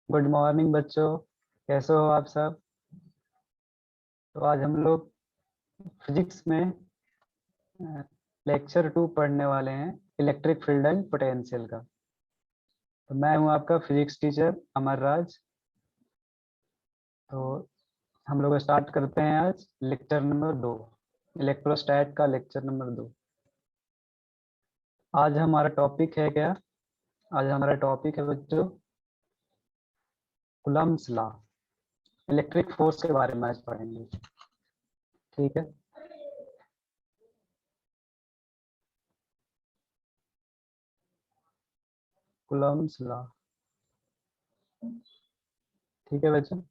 Good morning बच्चों, कैसे हो आप सब। तो आज हम लोग फिजिक्स में लेक्चर 2 पढ़ने वाले हैं, इलेक्ट्रिक फील्ड एंड पोटेंशियल का। तो मैं हूं आपका फिजिक्स टीचर अमर राज। तो हम लोग स्टार्ट करते हैं आज लेक्चर नंबर 2, इलेक्ट्रोस्टैट का लेक्चर नंबर 2। आज हमारा टॉपिक है क्या? आज हमारा टॉपिक है बच्चों कूलम्ब्स लॉ, इलेक्ट्रिक फोर्स के बारे में आज पढ़ेंगे। ठीक है, कूलम्ब्स लॉ। ठीक है बच्चों,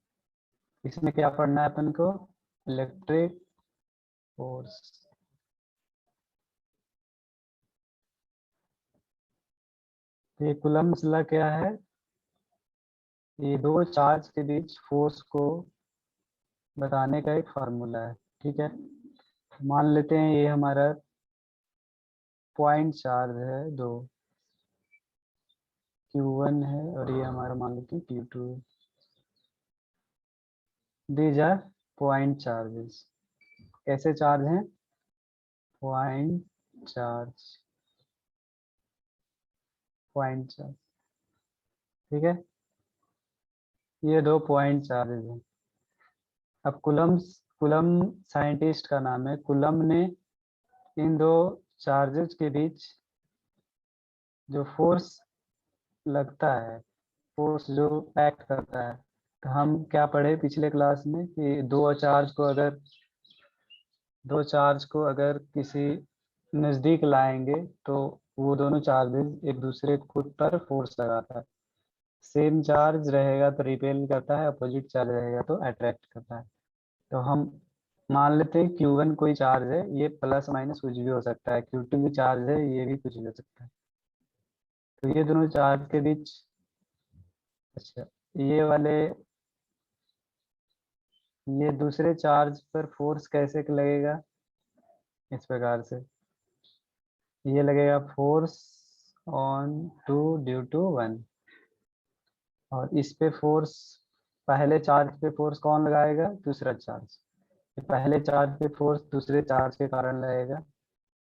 इसमें क्या पढ़ना है अपन को? Electric force. तो ये कूलम्ब्स लॉ क्या है? ये दो चार्ज के बीच फोर्स को बताने का एक फार्मूला है। ठीक है, मान लेते हैं ये हमारा पॉइंट चार्ज है दो, Q1 है और ये हमारा मान लेते हैं Q2 है। These are point charges. कैसे चार्ज हैं? Point charge, point charge. ठीक है, ये दो पॉइंट चार्जेस हैं। अब कुलम साइंटिस्ट का नाम है। कुलम ने इन दो चार्जेस के बीच जो फोर्स लगता है, फोर्स जो एक्ट करता है, तो हम क्या पढ़े पिछले क्लास में कि दो चार्ज को अगर किसी नज़दीक लाएंगे तो वो दोनों चार्जेस एक दूसरे को पर फोर्स लगाता है। सेम चार्ज रहेगा तो रिपेल करता है, अपोजिट चार्ज रहेगा तो अट्रैक्ट करता है। तो हम मान लेते हैं Q1 कोई चार्ज है, ये प्लस माइनस कुछ भी हो सकता है। Q2 भी चार्ज है, ये भी कुछ भी हो सकता है। तो ये दोनों चार्ज के बीच, अच्छा, ये वाले, ये दूसरे चार्ज पर फोर्स कैसे लगेगा? इस प्रकार से ये लगेगा force on two due to 1। और इस पे फोर्स, पहले चार्ज पे फोर्स कौन लगाएगा? दूसरा चार्ज। पहले चार्ज पे फोर्स दूसरे चार्ज के कारण लगेगा,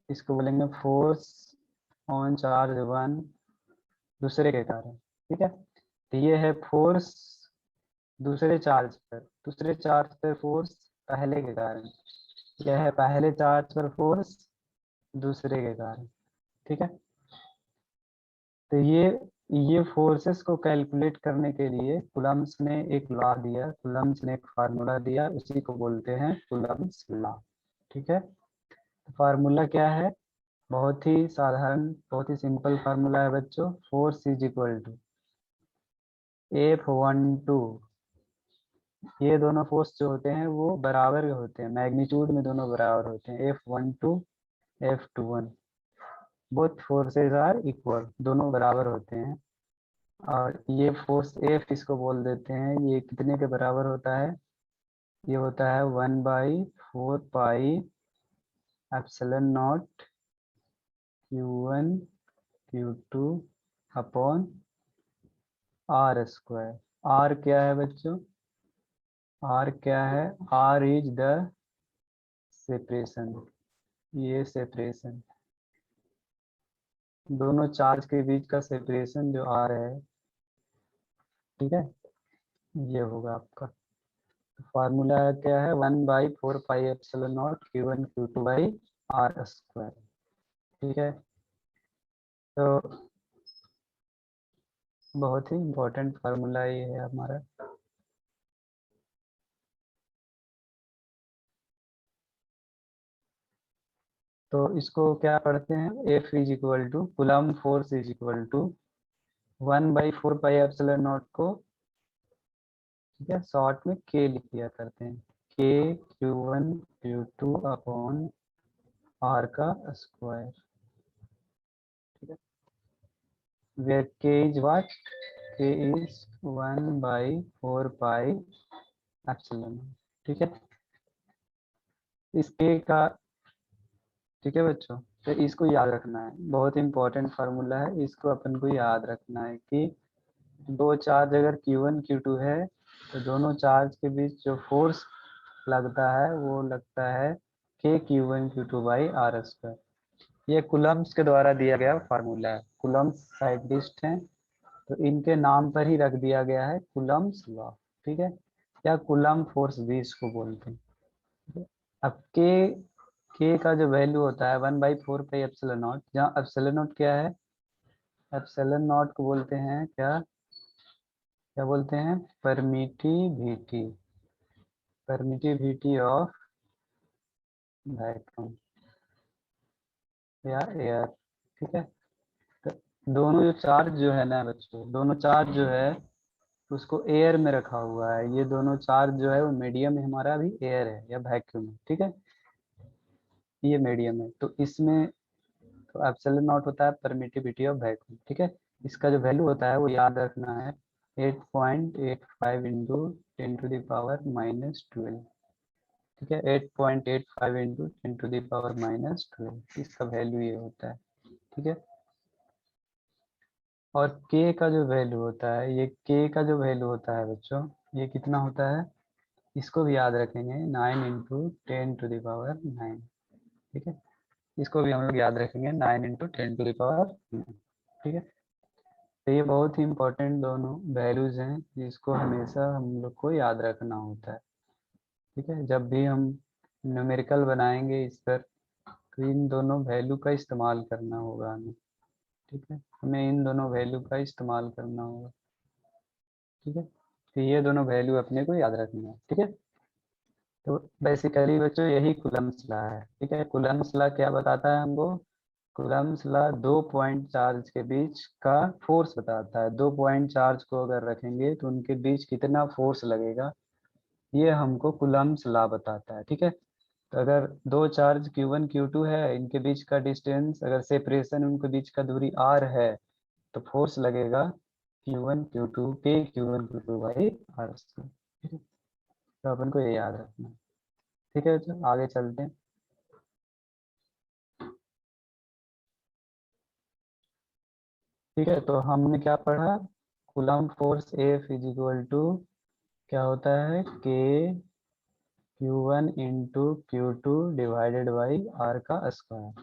इसको बोलेंगे फोर्स ऑन चार्ज 1 दूसरे के कारण। ठीक है, तो ये है फोर्स दूसरे चार्ज पर फोर्स पहले के कारण। यह है पहले चार्ज पर फोर्स दूसरे के कारण। ठीक है, तो ये फोर्सेस को कैलकुलेट करने के लिए कूलम्ब्स ने एक लॉ दिया, कूलम्ब्स ने एक फार्मूला दिया, उसी को बोलते हैं कूलम्ब्स लॉ। ठीक है, तो फार्मूला क्या है? बहुत ही साधारण, बहुत ही सिंपल फार्मूला है बच्चों। Force is equal to F12। ये दोनों फोर्स जो होते हैं वो बराबर होते हैं, मैग्नीट्यूड में दोनों बराबर होते हैं। F12 F21, both forces are equal, दोनों बराबर होते हैं। और ये फोर्स F इसको बोल देते हैं, ये कितने के बराबर होता है? ये होता है 1/4 pi epsilon naught Q1 Q2 upon R square. R क्या है बच्चों? R क्या है? R is the separation. ये सेपरेशन, दोनों चार्ज के बीच का सेपरेशन जो R है। ठीक है, ये होगा आपका फार्मूला। क्या है? 1/4 pi epsilon naught Q1 Q2 by R square. ठीक है, तो बहुत ही इम्पोर्टेंट फार्मूला ये है हमारा। तो इसको क्या पढ़ते हैं? F is equal to Coulomb force is equal to 1/4 pi epsilon naught को, ठीक है, शॉर्ट में K लिख दिया करते हैं। K Q1 Q2 upon R का स्क्वायर। ठीक है, where K is what? K is 1/4 pi epsilon. ठीक है, इस K का, ठीक है बच्चों, तो इसको याद रखना है, बहुत इंपॉर्टेंट फार्मूला है, इसको अपन को याद रखना है कि दो चार्ज अगर Q1 Q2 है तो दोनों चार्ज के बीच जो फोर्स लगता है वो लगता है K Q1 Q2 by R square. ये कुलम्स के द्वारा दिया गया फार्मूला है। कुलम्स साइंटिस्ट हैं तो इनके नाम पर ही रख दिया गया है कुलम्स लॉ। ठीक है, या कुलम फोर्स भी इसको बोलते हैं। ठीक है? अब के का जो वैल्यू होता है 1/4 पाई एप्सिलॉन नॉट, जहाँ एप्सिलॉन नॉट क्या है, एप्सिलॉन नॉट को बोलते हैं क्या, क्या बोलते हैं, परमिटिविटी, परमिटिविटी ऑफ वैक्यूम या एयर। ठीक है, तो दोनों जो चार्ज जो है ना बच्चों, दोनों चार्ज जो है उसको एयर में रखा हुआ है। ये दोनों चार्ज जो है वो मीडियम में हमारा भी एयर है या वैक्यूम है। ठीक है, ये मीडियम है तो इसमें तो एप्सिलॉन नॉट होता है परमिटिविटी ऑफ वैक्यूम। ठीक है, इसका जो वैल्यू होता है वो याद रखना है 8.85 इंटू 10⁻⁻12। ठीक है, 8.85 इंटू 10⁻⁻12 इसका वैल्यू ये होता है। ठीक है, और k का जो वैल्यू होता है, ये k का जो वैल्यू होता है बच्चों, ये कितना होता है, इसको भी याद रखेंगे 9 इंटू 10⁻⁹। ठीक है, इसको भी हम लोग याद रखेंगे 9 इंटू 10⁻⁹। ठीक है, तो ये बहुत ही इंपॉर्टेंट दोनों वैल्यूज हैं जिसको हमेशा हम लोग को याद रखना होता है। ठीक है, जब भी हम न्यूमेरिकल बनाएंगे इस पर तो इन दोनों वैल्यू का इस्तेमाल करना होगा हमें। ठीक है, हमें इन दोनों वैल्यू का इस्तेमाल करना होगा। ठीक है, तो ये दोनों वैल्यू अपने को याद रखना है। ठीक है, तो बेसिकली बच्चों यही कूलम्ब्स लॉ है। ठीक है, कूलम्ब्स लॉ क्या बताता है हमको, कूलम्ब्स लॉ दो पॉइंट चार्ज के बीच का फोर्स बताता है। दो पॉइंट चार्ज को अगर रखेंगे तो उनके बीच कितना फोर्स लगेगा, ये हमको कूलम्ब्स लॉ बताता है। ठीक है, तो अगर दो चार्ज Q1 Q2 है, इनके बीच का डिस्टेंस अगर सेपरेशन उनके बीच का दूरी r है तो फोर्स लगेगा Q1 Q2 के Q1 Q2 by R square. ठीक है, तो अपन को ये याद रखना है। ठीक है, तो आगे चलते हैं। ठीक है, तो हमने क्या पढ़ा, Coulomb force F is equal to क्या होता है, K Q1 into Q2 divided by R का स्क्वायर,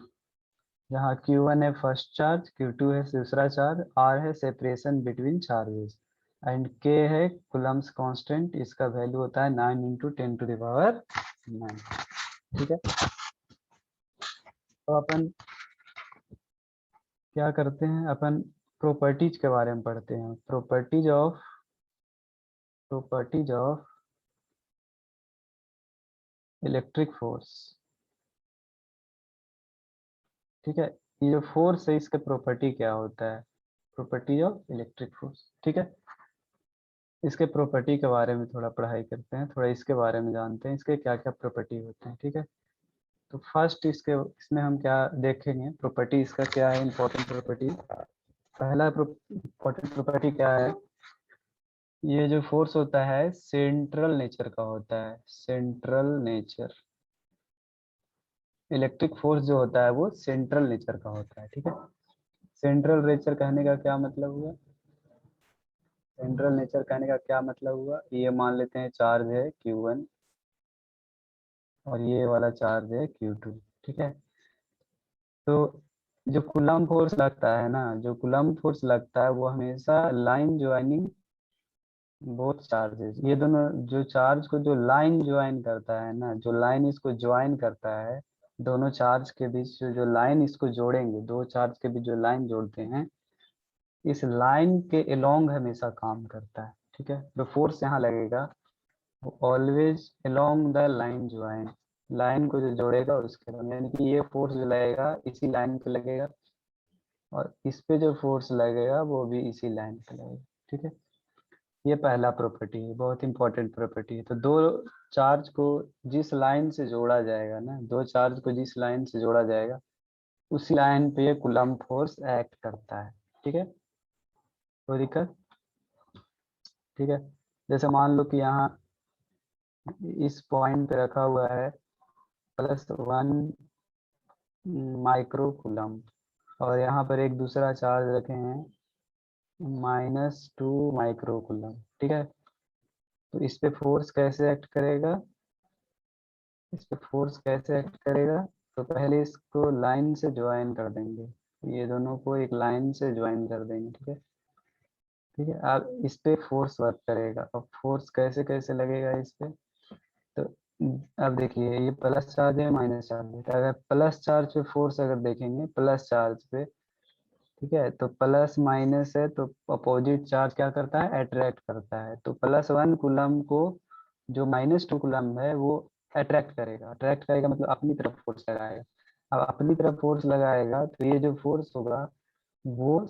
जहाँ Q1 है फर्स्ट चार्ज, Q2 है दूसरा चार्ज, R है separation between charges and K है कूलम्ब्स कांस्टेंट, इसका वैल्यू होता है 9 इंटू 10⁻⁹। ठीक है, तो अपन क्या करते हैं, अपन प्रॉपर्टीज के बारे में पढ़ते हैं। Properties of electric force. ठीक है, ये जो फोर्स है इसका प्रॉपर्टी क्या होता है, प्रॉपर्टी ऑफ इलेक्ट्रिक फोर्स। ठीक है, इसके प्रॉपर्टी के बारे में थोड़ा पढ़ाई करते हैं, थोड़ा इसके बारे में जानते हैं, इसके क्या क्या प्रॉपर्टी होते हैं। ठीक है, तो फर्स्ट इसमें हम क्या देखेंगे, प्रॉपर्टी इसका क्या है, इंपॉर्टेंट प्रॉपर्टी। पहला इंपॉर्टेंट प्रॉपर्टी क्या है, ये जो फोर्स होता है सेंट्रल नेचर का होता है, सेंट्रल नेचर। इलेक्ट्रिक फोर्स जो होता है वो सेंट्रल नेचर का होता है। ठीक है, सेंट्रल नेचर कहने का क्या मतलब हुआ, सेंट्रल नेचर कहने का क्या मतलब हुआ, ये मान लेते हैं चार्ज है Q1 और ये वाला चार्ज है Q2। ठीक है, तो जो कूलम्ब फोर्स लगता है ना, जो कूलम्ब फोर्स लगता है वो हमेशा लाइन ज्वाइनिंग बोथ चार्जेस, ये दोनों जो चार्ज को जो लाइन ज्वाइन करता है ना, जो लाइन इसको ज्वाइन करता है, दोनों चार्ज के बीच जो लाइन इसको जोड़ेंगे, दो चार्ज के बीच जो लाइन जोड़ते हैं, इस लाइन के अलोंग हमेशा काम करता है। ठीक है, जो फोर्स यहाँ लगेगा वो always along the line join, line को जो जोड़ेगा उसके अलोंग, यानी कि ये फोर्स जो लगेगा इसी लाइन पे लगेगा और इस पे जो फोर्स लगेगा वो भी इसी लाइन पे लगेगा। ठीक है, ये पहला प्रॉपर्टी है, बहुत इंपॉर्टेंट प्रॉपर्टी है। तो दो चार्ज को जिस लाइन से जोड़ा जाएगा ना, दो चार्ज को जिस लाइन से जोड़ा जाएगा उसी लाइन पे ये कूलम्ब फोर्स एक्ट करता है। ठीक है, कोई दिक्कत, ठीक है, जैसे मान लो कि यहाँ इस पॉइंट पे रखा हुआ है +1 माइक्रो कूलम्ब और यहाँ पर एक दूसरा चार्ज रखे हैं -2 माइक्रोकुलम। ठीक है, तो इस पे फोर्स कैसे एक्ट करेगा, इस पे फोर्स कैसे एक्ट करेगा, तो पहले इसको लाइन से ज्वाइन कर देंगे, ये दोनों को एक लाइन से ज्वाइन कर देंगे। ठीक है, ठीक है, अब इस पे फोर्स वर्क करेगा। अब फोर्स कैसे कैसे लगेगा इस पे, तो अब देखिए ये प्लस चार्ज है माइनस चार्ज है, तो अगर प्लस चार्ज पे फोर्स अगर देखेंगे, प्लस चार्ज पे, ठीक है, तो प्लस माइनस है तो अपोजिट चार्ज क्या करता है, अट्रैक्ट करता है। तो +1 कूलम को जो -2 कूलम है वो अट्रैक्ट करेगा, अट्रैक्ट करेगा मतलब अपनी तरफ फोर्स लगाएगा। अब अपनी तरफ फोर्स लगाएगा तो ये जो फोर्स होगा वो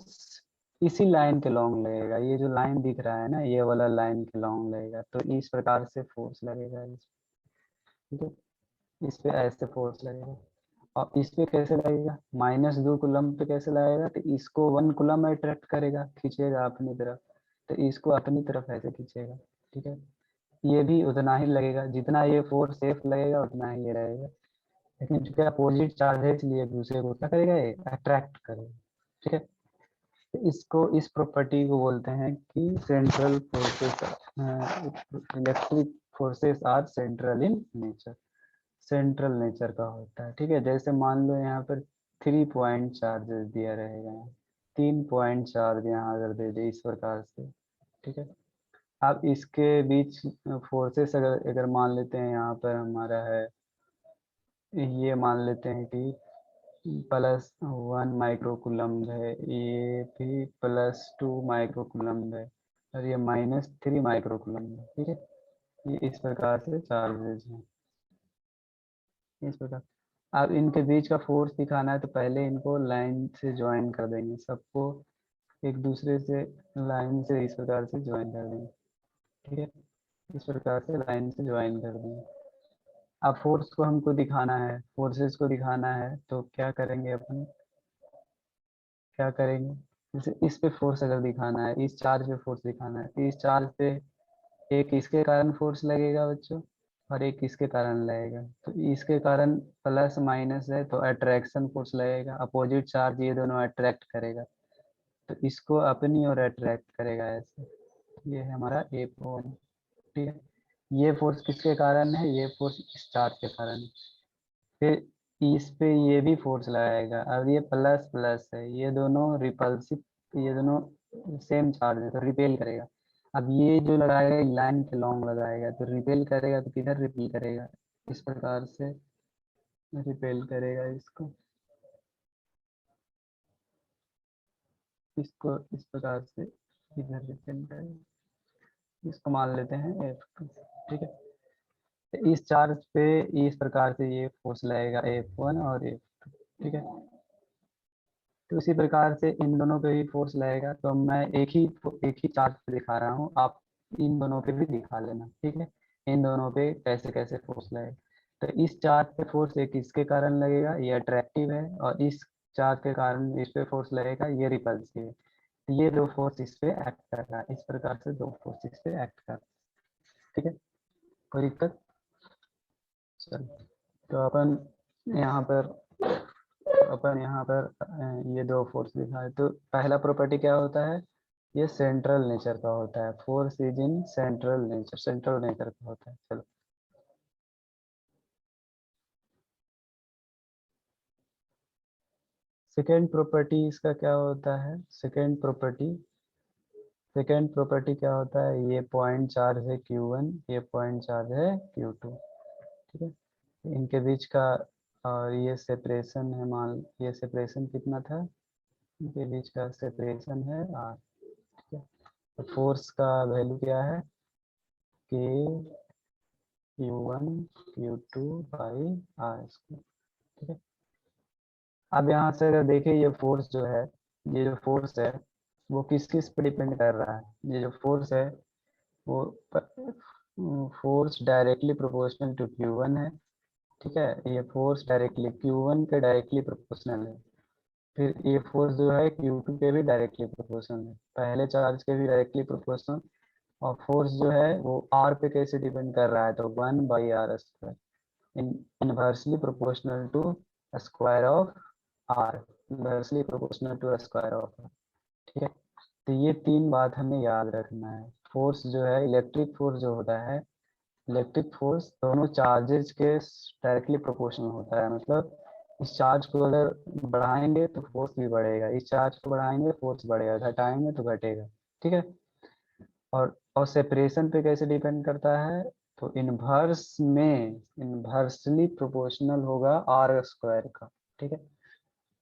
इसी लाइन के लॉन्ग लगेगा, ये जो लाइन दिख रहा है ना, ये वाला लाइन के लॉन्ग लगेगा, तो इस प्रकार से फोर्स लगेगा ठीक है, इस पे ऐसे फोर्स लगेगा। और इस पे कैसे लगेगा, -2 कूलम पे कैसे लगेगा, तो इसको 1 कूलम अट्रैक्ट करेगा, खींचेगा अपनी तरफ, तो इसको अपनी तरफ ऐसे खींचेगा। ठीक है, ये भी उतना ही लगेगा, जितना ये फोर्स सेफ लगेगा उतना ही ये रहेगा, लेकिन चूंकि अपोजिट चार्ज है इसलिए एक दूसरे को क्या करेगा, ये अट्रैक्ट करेगा। ठीक है, इसको इस प्रॉपर्टी को बोलते हैं कि central forces, electric forces are central in nature, central nature का होता है। ठीक है, जैसे मान लो यहाँ पर 3 पॉइंट चार्जेस दिया रहेगा, 3 पॉइंट चार्ज यहाँ अगर दे दे इस प्रकार से। ठीक है, अब इसके बीच फोर्सेस अगर अगर मान लेते हैं, यहाँ पर हमारा है, ये मान लेते हैं कि +1 माइक्रोकुलम है, ये भी +2 माइक्रोकुलम है, और ये -3 माइक्रोकुलम है। ठीक है, ये इस प्रकार से चार्जेस हैं, इस प्रकार। अब इनके बीच का फोर्स दिखाना है तो पहले इनको लाइन से ज्वाइन कर देंगे, सबको एक दूसरे से लाइन से इस प्रकार से ज्वाइन कर देंगे। ठीक है, इस प्रकार से लाइन से ज्वाइन कर देंगे। अब फोर्स को हमको दिखाना है, फोर्सेस को दिखाना है, तो क्या करेंगे अपन, क्या करेंगे, जैसे इस पे फोर्स अगर दिखाना है, इस चार्ज पे फोर्स दिखाना है, तो इस चार्ज पे एक इसके कारण फोर्स लगेगा बच्चों, और एक इसके कारण लगेगा। तो इसके कारण प्लस माइनस है तो अट्रैक्शन फोर्स लगेगा, अपोजिट चार्ज ये दोनों अट्रैक्ट करेगा, तो इसको अपनी ओर अट्रैक्ट करेगा ऐसे। ये है हमारा F1। ठीक है, ये फोर्स किसके कारण है, ये फोर्स इस चार्ज के कारण है। फिर इस पे ये भी फोर्स लगाएगा, अब ये प्लस प्लस है, ये दोनों रिपल्सिव, ये दोनों सेम चार्ज है तो रिपेल करेगा। अब ये जो लगाएगा लाइन के लॉन्ग लगाएगा, तो रिपेल करेगा तो किधर रिपेल करेगा, इस प्रकार से रिपेल करेगा इसको, इसको इस प्रकार से इधर रिपेल करेगा, इसको मान लेते हैं F2। ठीक है, तो इस चार्ज पे इस प्रकार से ये फोर्स लगेगा F1 और F2। ठीक है, तो इसी प्रकार से इन दोनों पे भी फोर्स लगेगा, तो मैं एक ही चार्ट पे दिखा रहा हूँ, आप इन दोनों पे भी दिखा लेना। ठीक है, इन दोनों पे कैसे कैसे फोर्स लगेगा, तो इस चार्ज पे फोर्स एक इसके कारण लगेगा, ये अट्रैक्टिव है, और इस चार्ज के कारण इस पे फोर्स लगेगा, ये रिपल्सिव है। तो ये दो फोर्स इस पे एक्ट कर रहा है, इस प्रकार से दो फोर्स इस पे एक्ट कर रहा है। ठीक है, कोई दिक्कत, चलो, तो अपन यहाँ पर ये दो फोर्स दिखाए, तो पहला प्रॉपर्टी क्या होता है, ये सेंट्रल नेचर का होता है, force is in central nature, central nature का होता है। चलो, सेकेंड प्रॉपर्टी इसका क्या होता है, सेकेंड प्रॉपर्टी क्या होता है, ये पॉइंट चार्ज है Q1, ये पॉइंट चार्ज है Q2। ठीक है, इनके बीच का, और ये सेपरेशन है, मान ये सेपरेशन कितना था, इनके बीच का सेपरेशन है R। ठीक है, तो फोर्स का वैल्यू क्या है, K Q1 Q2 by R square. ठीक है, अब यहाँ से अगर देखें ये फोर्स जो है, ये जो फोर्स है वो किस किस पे डिपेंड कर रहा है, ये जो फोर्स है वो force directly proportional to Q1 है। ठीक है, ये फोर्स डायरेक्टली Q1 के डायरेक्टली प्रोपोर्शनल है। फिर ये फोर्स जो है Q2 के भी डायरेक्टली प्रोपोर्शनल है, पहले चार्ज के भी डायरेक्टली प्रोपोर्शनल। और फोर्स जो है वो R पे कैसे डिपेंड कर रहा है, तो 1/R square, inversely proportional to square of R, inversely proportional to square of R। ठीक है, तो ये तीन बात हमें याद रखना है। फोर्स जो है, इलेक्ट्रिक फोर्स जो होता है, इलेक्ट्रिक फोर्स दोनों चार्जेस के डायरेक्टली प्रोपोर्शनल होता है। मतलब इस चार्ज को अगर बढ़ाएंगे तो फोर्स भी बढ़ेगा, इस चार्ज को बढ़ाएंगे फोर्स बढ़ेगा, घटाएंगे तो घटेगा। ठीक है। और सेपरेशन पे कैसे डिपेंड करता है, तो इनवर्स में इनवर्सली प्रोपोर्शनल होगा आर स्क्वायर का। ठीक है।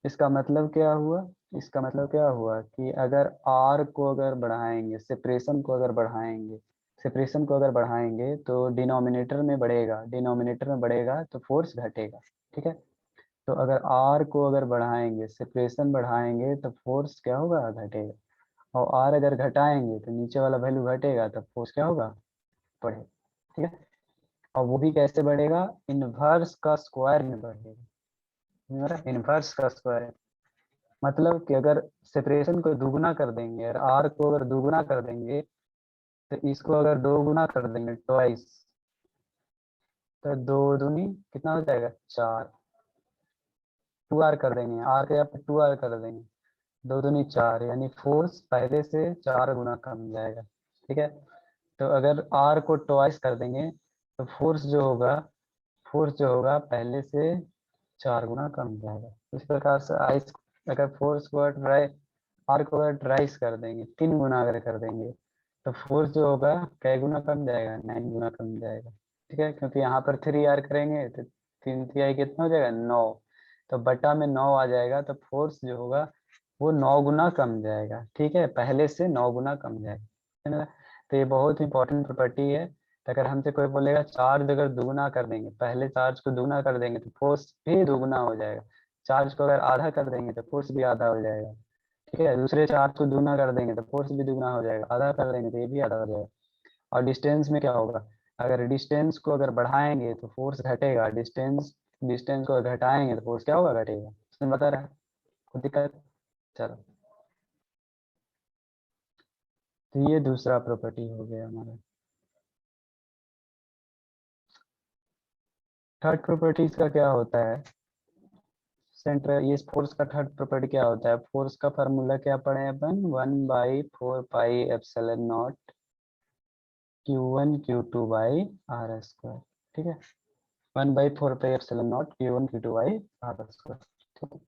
इसका मतलब क्या हुआ, इसका मतलब क्या हुआ कि अगर आर को अगर बढ़ाएंगे, सेपरेशन को अगर बढ़ाएंगे, सेपरेशन को अगर बढ़ाएंगे तो डिनोमिनेटर में बढ़ेगा, डिनोमिनेटर में बढ़ेगा तो फोर्स घटेगा। ठीक है। तो अगर आर को अगर बढ़ाएंगे, सेपरेशन बढ़ाएंगे तो फोर्स क्या होगा, घटेगा। और आर अगर घटाएंगे तो नीचे वाला वैल्यू घटेगा, तब फोर्स क्या होगा, बढ़ेगा। ठीक है। और वो भी कैसे बढ़ेगा, इनवर्स का स्क्वायर में बढ़ेगा। मेरा इनवर्स का स्क्वायर मतलब कि अगर सेपरेशन को दुगना कर देंगे और आर को अगर दुगना कर देंगे, तो इसको अगर दो गुना कर देंगे ट्वाइस, तो दो दूनी कितना हो जाएगा, चार। टू आर कर देंगे, आर के यहाँ पे टू आर कर देंगे, दो दूनी चार, यानी फोर्स पहले से 4 गुना कम जाएगा। ठीक है। तो अगर आर को ट्वाइस कर देंगे तो फोर्स जो होगा, फोर्स जो होगा पहले से 4 गुना कम जाएगा। इस प्रकार से आइस, अगर फोर्स को ट्राई, आर को अगर ट्राइस कर देंगे, 3 गुना अगर कर देंगे, तो फोर्स जो होगा कै गुना कम जाएगा, 9 गुना कम जाएगा। ठीक है। क्योंकि यहाँ पर 3 आर करेंगे तो 3 3 कितना हो जाएगा, 9। तो बटा में 9 आ जाएगा, तो फोर्स जो होगा वो 9 गुना कम जाएगा। ठीक है, पहले से 9 गुना कम जाएगा, है ना। तो ये बहुत इंपॉर्टेंट प्रॉपर्टी है। तो अगर हमसे कोई बोलेगा चार्ज अगर दुगुना कर देंगे, पहले चार्ज को दुगुना कर देंगे तो फोर्स भी दुगुना हो जाएगा। चार्ज को अगर आधा कर देंगे तो फोर्स भी आधा हो जाएगा। ठीक है। दूसरे चार्ज को दुगुना कर देंगे तो फोर्स भी दुगुना हो जाएगा, आधा कर देंगे तो ये भी आधा हो जाएगा। और डिस्टेंस में क्या होगा, अगर डिस्टेंस को अगर बढ़ाएंगे तो फोर्स घटेगा, डिस्टेंस डिस्टेंस को घटाएंगे तो फोर्स क्या होगा, घटेगा। उसने बता रहा है, कोई दिक्कत। चलो, तो ये दूसरा प्रॉपर्टी हो गया हमारा। थर्ड प्रॉपर्टी इसका क्या होता है, सेंटर, ये फोर्स का थर्ड प्रॉपर्टी क्या होता है, फोर्स का फार्मूला क्या पढ़े अपन, 1/4 pi epsilon naught Q1 Q2/r²। ठीक है। 1/4 pi epsilon naught Q1 Q2/r²। ठीक है।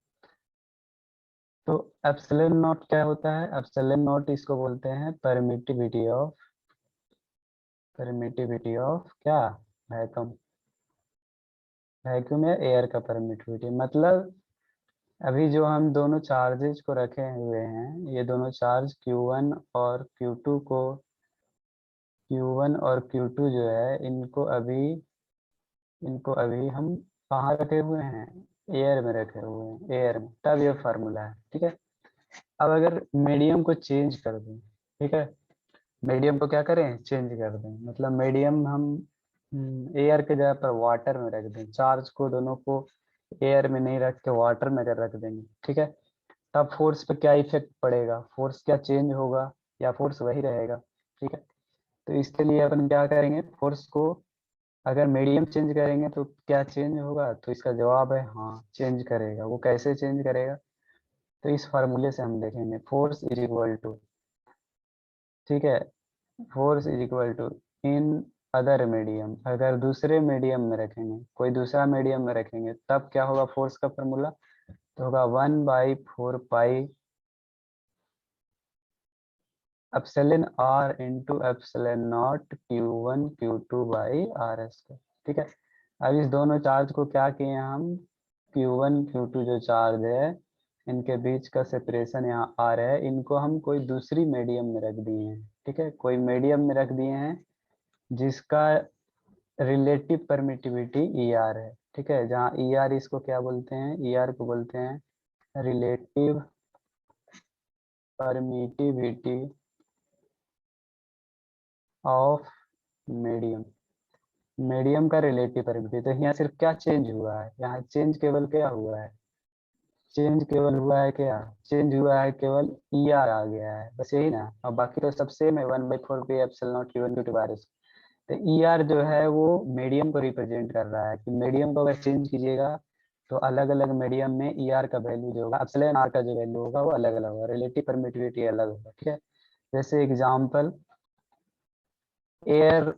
तो एप्सिलॉन नॉट क्या होता है, एप्सिलॉन नॉट इसको बोलते हैं परमिटिविटी ऑफ, परमिटिविटी ऑफ क्या, वैक्यूम, वैक्यूम या एयर का परमिटिविटी। मतलब अभी जो हम दोनों चार्जेस को रखे हुए हैं, ये दोनों चार्ज Q1 और Q2 को, Q1 और Q2 जो है इनको अभी हम कहाँ रखे हुए हैं, एयर में रखे हुए हैं, एयर में, तब ये फार्मूला है। ठीक है। अब अगर मीडियम को चेंज कर दें, ठीक है, मीडियम को क्या करें, चेंज कर दें, मतलब मीडियम हम एयर के जगह पर वाटर में रख दें, चार्ज को दोनों को एयर में नहीं रख के वाटर में अगर रख देंगे, ठीक है, तब फोर्स पे क्या इफेक्ट पड़ेगा, फोर्स क्या चेंज होगा या फोर्स वही रहेगा। ठीक है। तो इसके लिए अपन क्या करेंगे, फोर्स को अगर मीडियम चेंज करेंगे तो क्या चेंज होगा, तो इसका जवाब है हाँ, चेंज करेगा। वो कैसे चेंज करेगा, तो इस फार्मूले से हम देखेंगे, फोर्स इज इक्वल टू, ठीक है, force is equal to in other medium, अगर दूसरे मीडियम में रखेंगे, कोई दूसरा मीडियम में रखेंगे, तब क्या होगा फोर्स का फार्मूला, तो होगा 1/4 pi epsilon R into epsilon naught Q1 Q2/r²। ठीक है। अब इस दोनों चार्ज को क्या किए हम, Q1 Q2 जो चार्ज है, इनके बीच का सेपरेशन यहाँ आर है, इनको हम कोई दूसरी मीडियम में रख दिए हैं। ठीक है, कोई मीडियम में रख दिए हैं जिसका रिलेटिव परमिटिविटी ई आर है। ठीक है, जहाँ ई आर इसको क्या बोलते हैं, ई आर को बोलते हैं relative permittivity of medium, medium का रिलेटिव परमिटिविटी। तो यहाँ सिर्फ क्या चेंज हुआ है, यहाँ चेंज केवल क्या हुआ है, चेंज केवल हुआ है क्या, चेंज हुआ है केवल ई आर आ गया है, बस यही ना, और बाकी तो सब सेम है, 1/4 pi epsilon naught Q1 Q2/r²। तो ई आर जो है वो मीडियम को रिप्रेजेंट कर रहा है, कि मीडियम को अगर चेंज कीजिएगा तो अलग अलग मीडियम में ई आर का वैल्यू जो होगा, एप्सिलॉन आर का जो वैल्यू होगा वो अलग अलग होगा, रिलेटिव परमिटिविटी अलग होगा। ठीक है, जैसे एग्जाम्पल एयर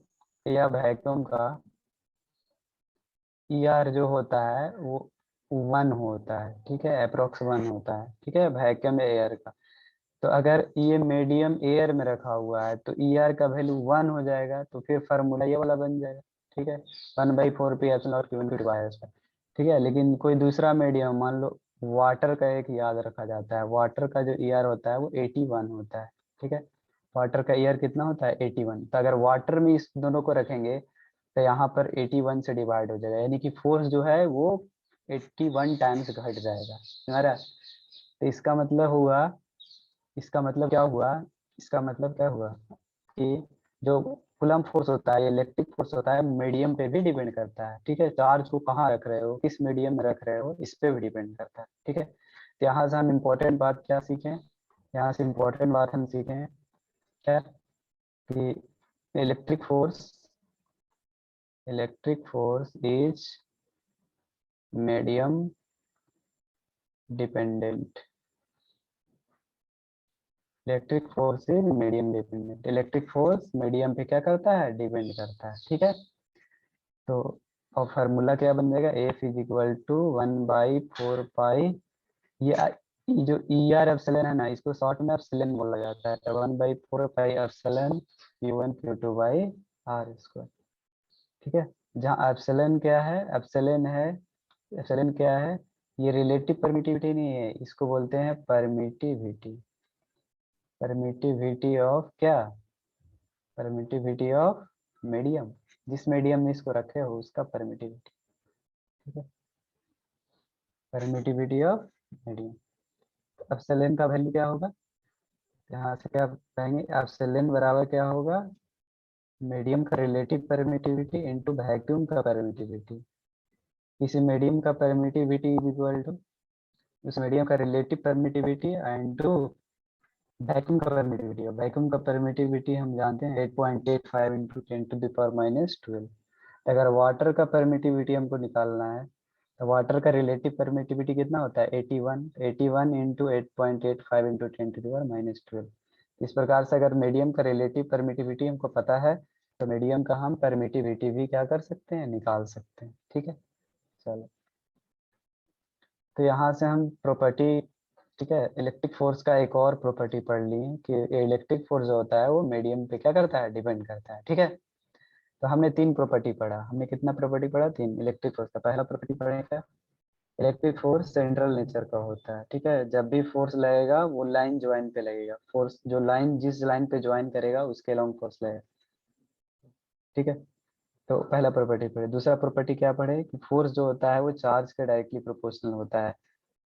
या वैक्यूम का ई आर जो होता है वो 1 होता है। ठीक है, अप्रोक्स 1 होता है। ठीक है, वैक्यूम एयर का। तो अगर ये मीडियम एयर में रखा हुआ है तो ई आर का वैल्यू 1 हो जाएगा, तो फिर फार्मूला ये वाला बन जाएगा। ठीक है, 1/4 pi epsilon naught Q into Y square. ठीक है, लेकिन कोई दूसरा मीडियम मान लो वाटर का एक याद रखा जाता है, वाटर का जो ई आर होता है वो 81 होता है। ठीक है, वाटर का ई आर कितना होता है 81। तो अगर वाटर में इस दोनों को रखेंगे तो यहाँ पर 81 से डिवाइड हो जाएगा, यानी कि फोर्स जो है वो 81 टाइम्स घट जाएगा हमारा। तो इसका मतलब क्या हुआ, इसका मतलब क्या हुआ कि जो कूलम्ब फोर्स होता है, इलेक्ट्रिक फोर्स होता है, मीडियम पे भी डिपेंड करता है। ठीक है, चार्ज को कहाँ रख रहे हो, किस मीडियम में रख रहे हो, इस पे भी डिपेंड करता है। ठीक है, तो यहाँ से हम इम्पोर्टेंट बात क्या सीखें, यहाँ से इम्पोर्टेंट बात हम सीखें क्या, कि electric force is medium dependent. Electric force is medium dependent, electric force medium पे क्या करता है, डिपेंड करता है। ठीक है, तो और फार्मूला क्या बन जाएगा, एफ इज इक्वल टू 1/4 पाई, ये ये जो ई आर एप्सिलॉन है ना, इसको शॉर्ट में एप्सिलॉन बोला जाता है, 1/4 pi epsilon Q1 Q2 by R square. ठीक है, जहाँ एप्सिलॉन क्या है, एप्सिलॉन क्या है, ये रिलेटिव परमिटिविटी नहीं है, इसको बोलते हैं परमिटिविटी। परमिटिविटी ऑफ क्या, परमिटिविटी ऑफ मीडियम, जिस मीडियम में इसको रखे हो उसका परमिटिविटी। ठीक है, परमिटिविटी ऑफ मीडियम। एप्सिलॉन का वैल्यू क्या होगा, यहाँ से क्या कहेंगे, एप्सिलॉन बराबर क्या होगा, मीडियम का रिलेटिव परमिटिविटी इनटू वैक्यूम का परमिटिविटी। इस मीडियम का परमिटिविटी इज इक्वल टू उस मीडियम का रिलेटिव परमिटिविटी इनटू वैक्यूम का परमिटिविटी। और वैक्यूम का परमिटिविटी हम जानते हैं 8.85 इंटू 10⁻12। अगर वाटर का परमिटिविटी हमको निकालना है तो वाटर का रिलेटिव परमिटिविटी कितना होता है 81 इंटू 8.85 इंटू 10⁻12। इस प्रकार से अगर मीडियम का रिलेटिव परमिटिविटी हमको पता है तो मीडियम का हम परमिटिविटी भी क्या कर सकते हैं, निकाल सकते हैं। ठीक है, चलो, तो यहाँ से हम प्रॉपर्टी, ठीक है, इलेक्ट्रिक फोर्स का एक और प्रॉपर्टी पढ़ ली है कि इलेक्ट्रिक फोर्स जो होता है वो मीडियम पे क्या करता है, डिपेंड करता है। ठीक है, तो हमने 3 प्रॉपर्टी पढ़ा, हमने कितना प्रॉपर्टी पढ़ा, 3 इलेक्ट्रिक फोर्स का। पहला प्रॉपर्टी पढ़े क्या, इलेक्ट्रिक फोर्स सेंट्रल नेचर का होता है। ठीक है, जब भी फोर्स लगेगा वो लाइन ज्वाइन पे लगेगा, फोर्स जो लाइन जिस लाइन पे ज्वाइन करेगा उसके अलोंग फोर्स लगेगा। ठीक है, तो पहला प्रॉपर्टी पढ़े। दूसरा प्रॉपर्टी क्या पढ़े कि फोर्स जो होता है वो चार्ज के डायरेक्टली प्रोपोर्शनल होता है।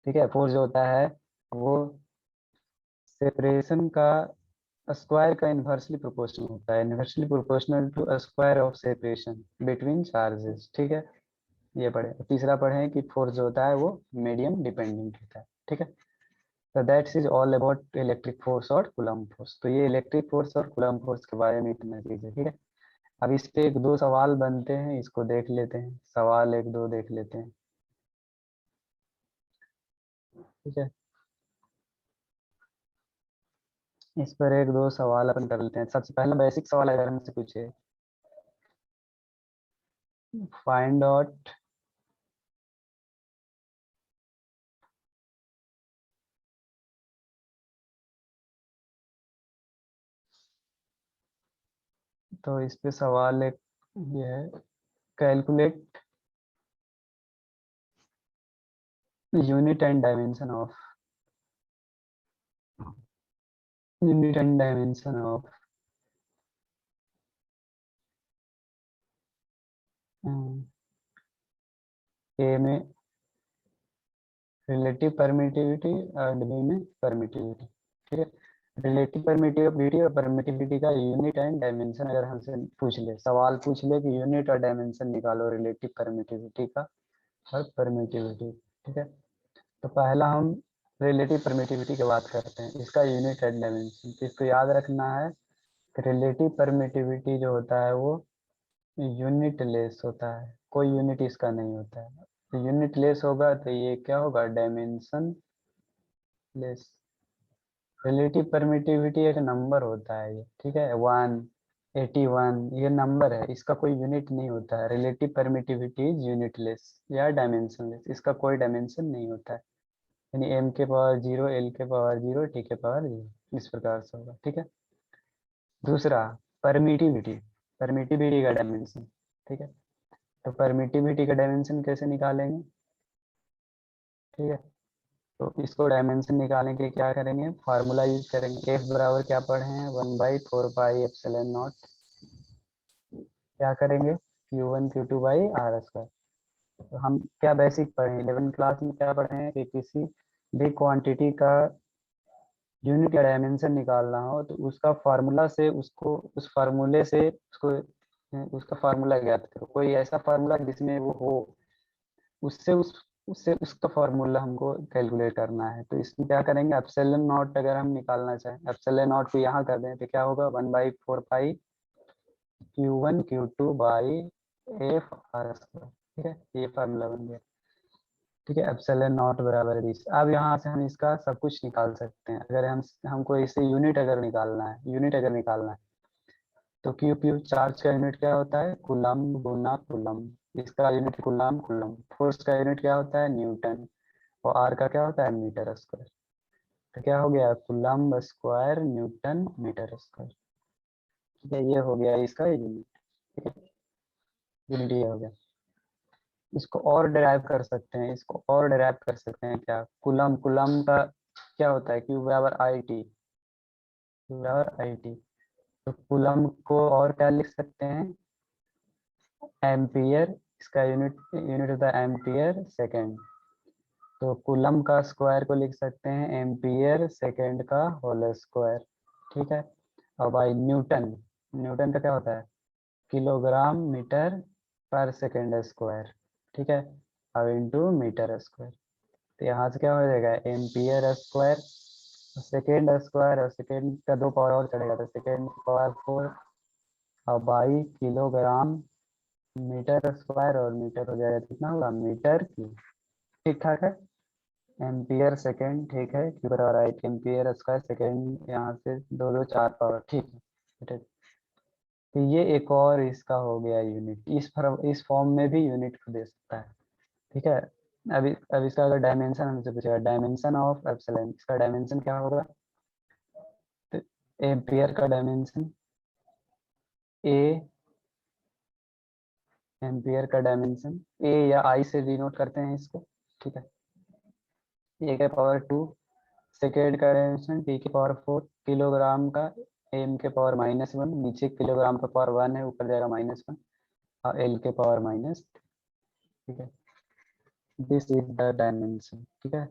ठीक है, फोर्स जो होता है वो सेपरेशन का स्क्वायर का इन्वर्सली प्रोपोर्शनल होता है, inversely proportional to square of separation between charges. ठीक है, ये पढ़े। तीसरा पढ़े कि फोर्स जो होता है वो मीडियम डिपेंडेंट होता है। ठीक है, तो that's is all about electric force और कूलम्ब फोर्स। तो ये इलेक्ट्रिक फोर्स और कूलम्ब फोर्स के बारे में इतना चीज है। ठीक है, अब इस पे 1-2 सवाल बनते हैं, इसको देख लेते हैं, सवाल 1-2 देख लेते हैं। ठीक है, इस पर 1-2 सवाल अपन कर लेते हैं। सबसे पहला बेसिक सवाल अगर हमसे पूछे, फाइंड आउट तो इस पे सवाल एक ये है, calculate unit and dimension of unit and dimension of A में रिलेटिव परमिटिविटी और बी में परमिटिविटी। ठीक है, रिलेटिव परमिटिविटी और परमिटिविटी का यूनिट एंड डायमेंशन अगर हमसे पूछ ले, सवाल पूछ ले कि यूनिट और डायमेंशन निकालो रिलेटिव परमिटिविटी का और परमिटिविटी। ठीक है, तो पहला हम रिलेटिव परमिटिविटी की बात करते हैं, इसका यूनिट एंड डायमेंशन। तो इसको याद रखना है कि रिलेटिव परमिटिविटी जो होता है वो यूनिट लेस होता है, कोई यूनिट इसका नहीं होता है। तो यूनिट लेस होगा तो ये क्या होगा, डायमेंशन लेस। रिलेटिव परमिटिविटी एक नंबर होता है ये, ठीक है, 181 ये नंबर है, इसका कोई यूनिट नहीं होता है। रिलेटिव परमिटिविटी इज यूनिटलेस या डायमेंशनलेस, इसका कोई डायमेंशन नहीं होता है। यानी m के पावर 0, l के पावर 0, t के पावर 0, इस प्रकार से होगा, ठीक है। दूसरा, परमिटिविटी। परमिटिविटी का डायमेंशन, ठीक है। तो परमिटिविटी का डायमेंशन कैसे निकालेंगे, ठीक है। तो इसको डायमेंशन निकालने के लिए क्या करेंगे, फार्मूला यूज करेंगे। एफ बराबर क्या पढ़े हैं, 1/4 पाई एप्सिलॉन नॉट। क्या करेंगे, Q1 Q2/r²। तो हम क्या बेसिक पढ़े, 11 क्लास में क्या पढ़े हैं कि किसी भी क्वांटिटी का यूनिट या डायमेंशन निकालना हो तो उसका फार्मूला से उसको, उस फार्मूले से उसको, उसका फार्मूला ज्ञात करो। कोई ऐसा फार्मूला जिसमें वो हो, उससे उससे उसका फार्मूला हमको कैलकुलेट करना है। तो इसमें क्या करेंगे, एप्सिलॉन नॉट अगर हम निकालना चाहें, एप्सिलॉन नॉट को यहाँ कर दें तो क्या होगा, 1/4 पाई Q1 Q2/f r², ठीक है। ये फार्मूला बन गया, ठीक है। एप्सिलॉन नॉट बराबर 20। अब यहाँ से हम इसका सब कुछ निकाल सकते हैं। अगर हमको इसे यूनिट अगर निकालना है, यूनिट अगर निकालना है तो क्यू चार्ज का यूनिट क्या होता है, कूलम्ब गुना कूलम्ब। इसका यूनिट कूलम्ब कूलम्ब। फोर्स का यूनिट क्या होता है, न्यूटन। और आर का क्या होता है, मीटर स्क्वायर। तो क्या हो गया, coulomb square newton metre square, ठीक है। ये हो गया इसका यूनिट, ठीक है। यूनिट ये हो गया। इसको और डिराइव कर सकते हैं, इसको और डिराइव कर सकते हैं क्या, कूलम्ब, कूलम्ब का क्या होता है, क्यू बराबर आई टी, क्यू बराबर आई टी। तो कूलम्ब को और क्या लिख सकते हैं, एम्पियर। इसका यूनिट यूनिट होता है एम्पियर सेकेंड। तो कूलम्ब का स्क्वायर को लिख सकते हैं एम्पियर सेकेंड का होल स्क्वायर, ठीक है। और भाई न्यूटन, न्यूटन का क्या होता है, किलोग्राम मीटर पर सेकेंड स्क्वायर, ठीक है। अब इंटू मीटर स्क्वायर। तो यहाँ से क्या हो जाएगा, एम्पियर स्क्वायर, सेकेंड स्क्वायर, और सेकेंड का 2 पावर और चढ़ेगा तो सेकेंड पावर 4, और बाई किलोग्राम मीटर स्क्वायर, और मीटर हो जाएगा कितना होगा, मीटर क्यूब, ठीक ठाक है। एम्पियर सेकेंड, ठीक है, क्यू बराबर आई एम्पियर स्क्वायर सेकेंड, यहाँ से 2 2 4 पावर, ठीक है, ठीक। तो ये एक और इसका हो गया यूनिट, इस फॉर्म में भी यूनिट को दे सकता है, ठीक है। अब इसका अगर डायमेंशन हमसे पूछेगा, डायमेंशन ऑफ एप्सिलॉन, इसका डायमेंशन क्या होगा, तो एम्पियर का डायमेंशन ए, एम्पियर का डायमेंशन ए या आई से डिनोट करते हैं इसको, ठीक है। ए के पावर 2, सेकेंड का डायमेंशन टी के पावर 4, किलोग्राम का एम के पावर -1, नीचे किलोग्राम का पावर 1 है, ऊपर जाएगा -1, और एल के पावर माइनस, ठीक है। दिस इज द डायमेंशन, ठीक है।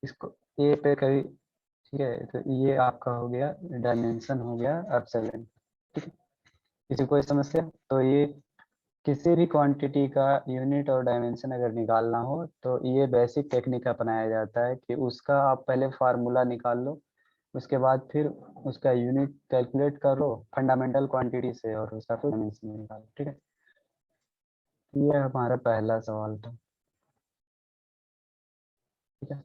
इसको ए पे कभी, ठीक है। तो ये आपका हो गया, डायमेंशन हो गया एप्सिलॉन, ठीक है। किसी कोई समस्या, तो ये किसी भी क्वांटिटी का यूनिट और डायमेंशन अगर निकालना हो तो ये बेसिक टेक्निक अपनाया जाता है कि उसका आप पहले फार्मूला निकाल लो, उसके बाद फिर उसका यूनिट कैलकुलेट करो फंडामेंटल क्वांटिटी से, और उसका फिर डायमेंशन निकालो, ठीक है। ये हमारा पहला सवाल था, ठीक है।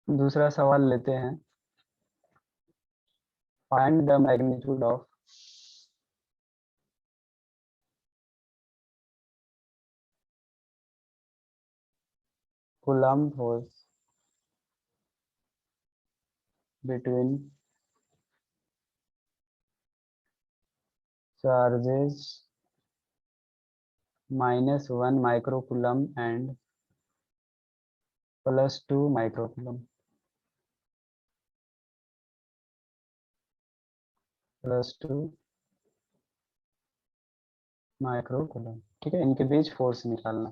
दूसरा सवाल लेते हैं, find the magnitude of Coulomb force between charges -1 microcoulomb and +2 microcoulomb, +2 microcoulomb, ठीक है। इनके बीच फोर्स निकालना।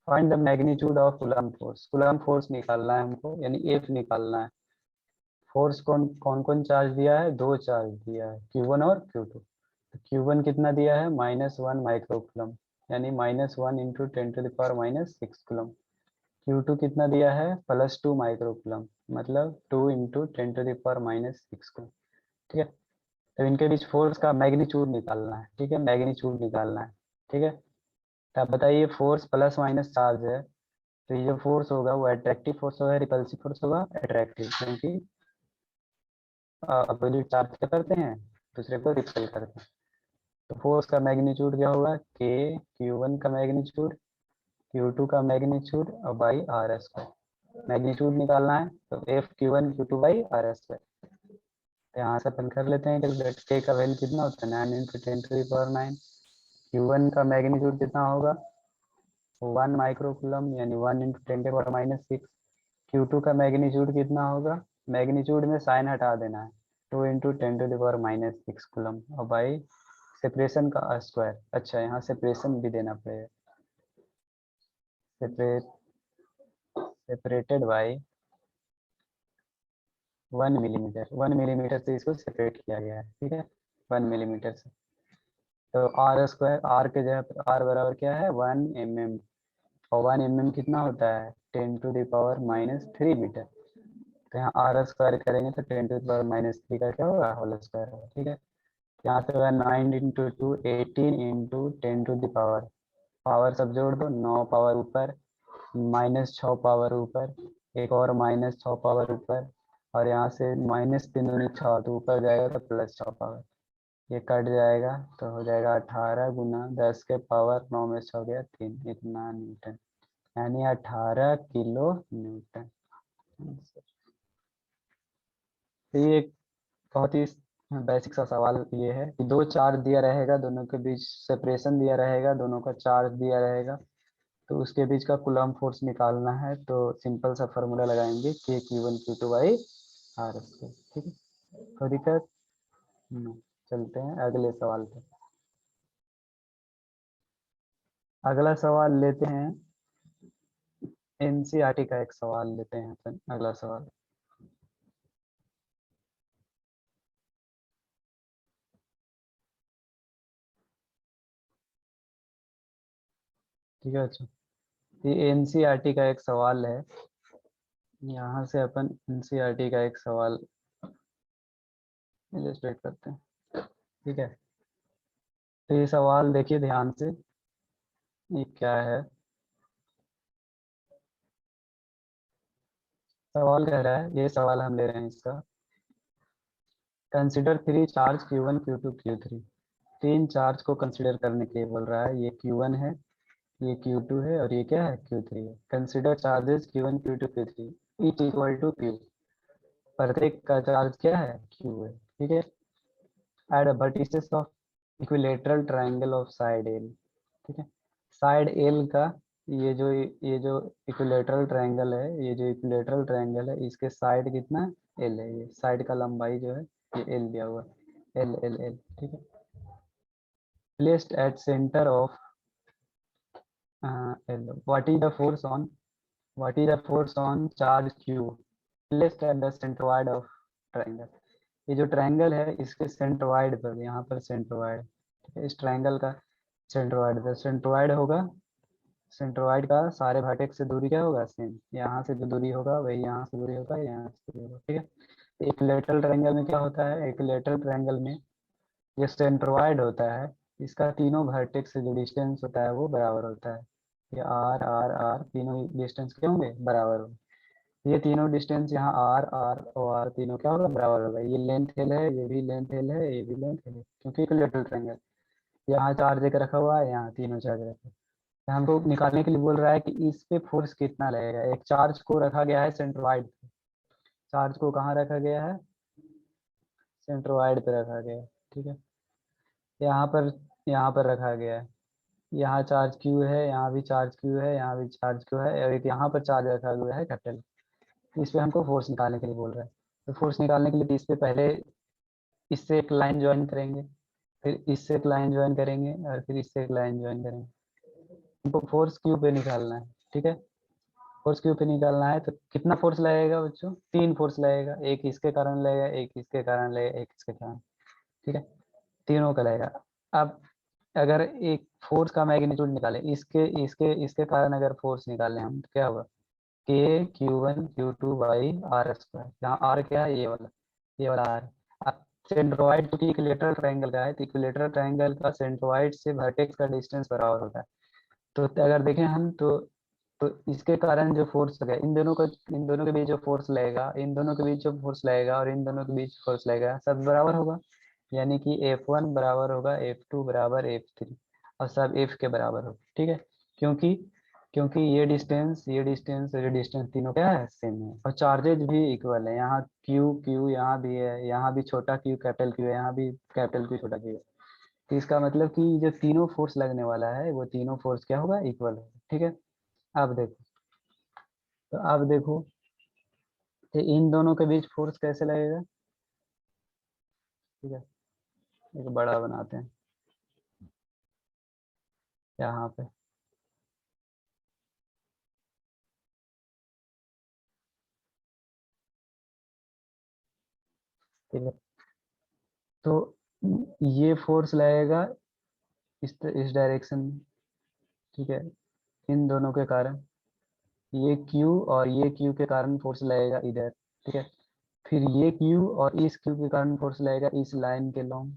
Find the magnitude of Coulomb force, Coulomb force निकालना है हमको, यानी एफ निकालना है। फोर्स कौन कौन कौन चार्ज दिया है, 2 चार्ज दिया है, Q1 और Q2। तो Q1 कितना दिया है, -1 माइक्रोकूलम्ब, यानी -1 इंटू 10⁻⁻6 कूलम्ब। Q2 कितना दिया है, +2 माइक्रोकूलम्ब, मतलब 2 इंटू 10⁻⁻6 कूलम्ब, ठीक है। तो इनके बीच फोर्स का मैग्नीट्यूड निकालना है, ठीक है, मैग्नीट्यूड निकालना है, ठीक है। तो आप बताइए फोर्स प्लस माइनस चार्ज है, तो ये जो फोर्स होगा वो अट्रैक्टिव फोर्स होगा, रिपल्सिव फोर्स होगा, अट्रैक्टिव, क्योंकि अपोजिट चार्ज क्या करते हैं, दूसरे को रिपेल करते हैं। तो फोर्स का मैग्नीट्यूड क्या होगा, के Q1 का मैग्नीट्यूड, Q2 का मैग्नीट्यूड और बाई आर स्क्वायर। मैग्नीट्यूड निकालना है तो F Q1 Q2 by R square. यहाँ से अपन कर लेते हैं कैलकुलेट, के का वैल्यू कितना होता है 9 इंटू 10⁹। Q1 का मैग्नीट्यूड कितना होगा 1 माइक्रोकूलम यानी 1 इंटू 10⁻⁻6। Q2 का मैग्नीट्यूड कितना होगा, मैग्नीट्यूड में साइन हटा देना है, 2 इंटू 10⁻⁻6 कूलम और बाई सेपरेशन का स्क्वायर। अच्छा यहाँ सेपरेशन भी देना पड़ेगा, separate separated by 1 millimetre, 1 millimetre से इसको सेपरेट किया गया है, ठीक है 1 मिलीमीटर से। तो आर स्क्वायर, आर के जगह पर आर बराबर क्या है 1 mm, और 1 mm कितना होता है 10⁻³ मीटर। तो यहाँ आर स्क्वायर करेंगे तो 10⁻³ का क्या होगा होल स्क्वायर होगा, ठीक है। यहाँ से होगा 9 इंटू 2 18 इंटू 10⁻, पावर सब जोड़ दो, 9 पावर ऊपर, -6 पावर ऊपर, एक और -6 पावर ऊपर, और यहाँ से -3 दूनी 6, तो ऊपर जाएगा तो +6 पावर, ये कट जाएगा तो हो जाएगा 18 गुना 10 के पावर 9 में 6 गया 3, इतना न्यूटन, यानी 18 किलो न्यूटन। तो ये एक बहुत ही बेसिक सा सवाल ये है कि दो चार्ज दिया रहेगा, दोनों के बीच सेपरेशन दिया रहेगा, दोनों का चार्ज दिया रहेगा, तो उसके बीच का कूलम्ब फोर्स निकालना है। तो सिंपल सा फार्मूला लगाएंगे के Q1 Q2 by R square, ठीक है। कोई दिक्कत नहीं, चलते हैं अगले सवाल पे। अगला सवाल लेते हैं, एनसीईआरटी का एक सवाल लेते हैं अपन, अगला सवाल। ठीक है, अच्छा ये एनसीईआरटी का एक सवाल है, यहाँ से अपन एनसीईआरटी का एक सवाल इलस्ट्रेट करते हैं, ठीक है। तो ये सवाल देखिए ध्यान से, ये क्या है, सवाल कह रहा है, ये सवाल हम ले रहे हैं इसका, consider 3 charge Q1 Q2 Q3। तीन चार्ज को कंसिडर करने के लिए बोल रहा है, ये Q1 है, ये Q2 है और ये क्या है Q3 है। Consider charges Q1 Q2 Q3 each equal to Q, प्रत्येक का चार्ज क्या है Q है, ठीक है। At vertices of equilateral triangle of side L, ठीक है। साइड एल का ये जो इक्विलेटरल ट्रायंगल है, ये जो इक्विलेटरल ट्रायंगल है इसके साइड कितना एल है, ये साइड का लंबाई जो है ये एल दिया हुआ, एल एल एल, ठीक है। Placed at centre of L, what is the force on, what is the force on charge Q placed at the centroid of triangle. ये जो ट्रायंगल है इसके सेंट्रोइड पर, यहाँ पर सेंट्रोइड, इस ट्रायंगल का सेंट्रोइड पर, सेंट्रोइड होगा, सेंट्रोइड का सारे वर्टेक्स से दूरी क्या होगा सेम, यहाँ से जो दूरी होगा वही यहाँ से दूरी होगा, यहाँ से दूरी होगा, ठीक है। इक्विलेटरल ट्रायंगल में क्या होता है, इक्विलेटरल ट्रायंगल में ये सेंट्रोइड होता है, इसका तीनों वर्टेक्स से जो डिस्टेंस होता है वो बराबर होता है, ये आर आर आर तीनों डिस्टेंस क्या होंगे बराबर होंगे। ये तीनों डिस्टेंस यहाँ आर आर और आर तीनों क्या होगा बराबर होगा, ये लेंथ एल है, ये भी लेंथ एल है, ये भी लेंथ एल है, क्योंकि इक्विलेटरल ट्रायंगल, यहाँ चार्ज एक रखा हुआ है, यहाँ तीनों चार्ज रखे, हमको निकालने के लिए बोल रहा है कि इस पे फोर्स कितना लगेगा। एक चार्ज को रखा गया है सेंट्रोइड पे, चार्ज को कहाँ रखा गया है सेंट्रोइड पे रखा गया है, ठीक है। यहाँ पर यहाँ पर रखा गया है, यहाँ चार्ज Q है, यहाँ भी चार्ज Q है, यहाँ भी चार्ज Q है, और एक यहाँ पर चार्ज रखा हुआ है कैपिटल। इस पे हमको फोर्स निकालने के लिए बोल रहा है। तो फोर्स निकालने के लिए इस पे पहले इससे एक लाइन ज्वाइन करेंगे, फिर इससे एक लाइन ज्वाइन करेंगे और फिर इससे एक लाइन ज्वाइन करेंगे। हमको फोर्स Q पे निकालना है, ठीक है। फोर्स Q पे निकालना है तो कितना फोर्स लगेगा बच्चों, तीन फोर्स लगेगा, एक इसके कारण लगेगा, एक इसके कारण लगेगा, एक इसके कारण, ठीक है, तीनों का लगेगा। अब अगर एक फोर्स का मैग्नीट्यूड निकालें, इसके इसके इसके कारण अगर फोर्स निकालें हम तो क्या होगा, K Q1 Q2 by R square, जहाँ आर क्या है ये वाला आर। अब सेंट्रोइड क्योंकि इक्विलेटरल ट्रायंगल का है, तो इक्विलेटरल ट्रायंगल का सेंट्रोइड से वर्टेक्स का डिस्टेंस बराबर होता है, तो अगर देखें हम तो इसके कारण जो फोर्स लगा इन दोनों के बीच जो फोर्स लगेगा, इन दोनों के बीच जो फोर्स लगेगा और इन दोनों के बीच फोर्स लगेगा, सब बराबर होगा। यानी कि F1 बराबर होगा F2 बराबर F3, और सब F के बराबर होगा। ठीक है, क्योंकि क्योंकि ये डिस्टेंस तीनों क्या है, सेम है, और चार्जेज भी इक्वल है। यहाँ क्यू क्यू यहाँ भी है, यहाँ भी छोटा क्यू कैपिटल क्यू है, यहाँ भी कैपिटल क्यू छोटा क्यू है। तो इसका मतलब कि जो तीनों फोर्स लगने वाला है वो तीनों फोर्स क्या होगा, इक्वल होगा। ठीक है, अब देखो, तो अब देखो कि इन दोनों के बीच फोर्स कैसे लगेगा। ठीक है, एक बड़ा बनाते हैं यहाँ पे। ठीक है, तो ये फोर्स लगेगा इस डायरेक्शन में। ठीक है, इन दोनों के कारण ये Q और ये Q के कारण फोर्स लगेगा इधर। ठीक है, फिर ये Q और इस Q के कारण फोर्स लगेगा इस लाइन के लॉन्ग,